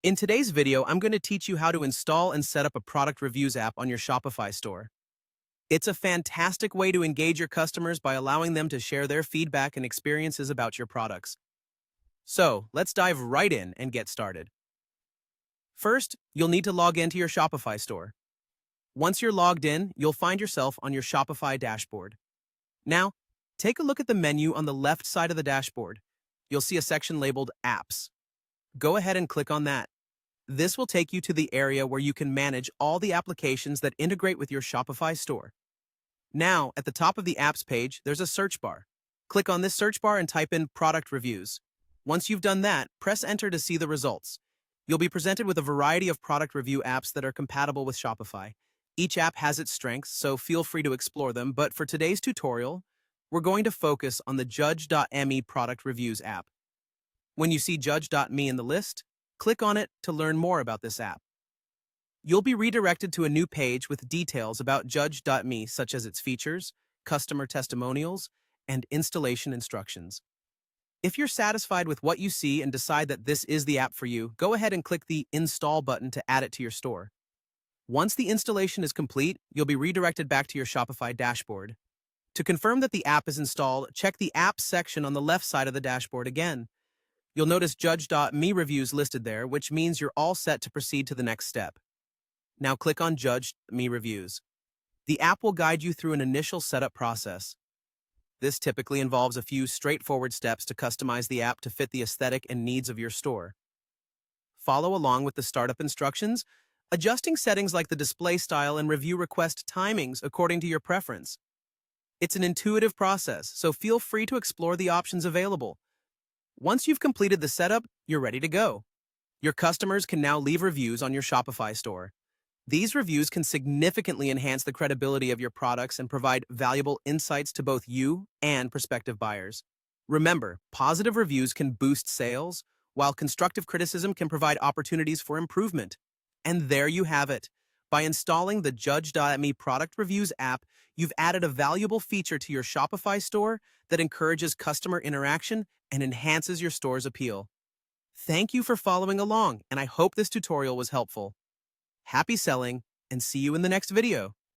In today's video, I'm going to teach you how to install and set up a product reviews app on your Shopify store. It's a fantastic way to engage your customers by allowing them to share their feedback and experiences about your products. So, let's dive right in and get started. First, you'll need to log into your Shopify store. Once you're logged in, you'll find yourself on your Shopify dashboard. Now, take a look at the menu on the left side of the dashboard. You'll see a section labeled Apps. Go ahead and click on that. This will take you to the area where you can manage all the applications that integrate with your Shopify store. Now, at the top of the apps page, there's a search bar. Click on this search bar and type in product reviews. Once you've done that, press enter to see the results. You'll be presented with a variety of product review apps that are compatible with Shopify. Each app has its strengths, so feel free to explore them, but for today's tutorial, we're going to focus on the Judgeme product reviews app. When you see Judge.me in the list, click on it to learn more about this app. You'll be redirected to a new page with details about Judge.me, such as its features, customer testimonials, and installation instructions. If you're satisfied with what you see and decide that this is the app for you, go ahead and click the Install button to add it to your store. Once the installation is complete, you'll be redirected back to your Shopify dashboard. To confirm that the app is installed, check the Apps section on the left side of the dashboard again. You'll notice Judge.me reviews listed there, which means you're all set to proceed to the next step. Now click on Judge.me reviews. The app will guide you through an initial setup process. This typically involves a few straightforward steps to customize the app to fit the aesthetic and needs of your store. Follow along with the startup instructions, adjusting settings like the display style and review request timings according to your preference. It's an intuitive process, so feel free to explore the options available. Once you've completed the setup, you're ready to go. Your customers can now leave reviews on your Shopify store. These reviews can significantly enhance the credibility of your products and provide valuable insights to both you and prospective buyers. Remember, positive reviews can boost sales, while constructive criticism can provide opportunities for improvement. And there you have it. By installing the Judge.me product reviews app, you've added a valuable feature to your Shopify store that encourages customer interaction and enhances your store's appeal. Thank you for following along, and I hope this tutorial was helpful. Happy selling, and see you in the next video.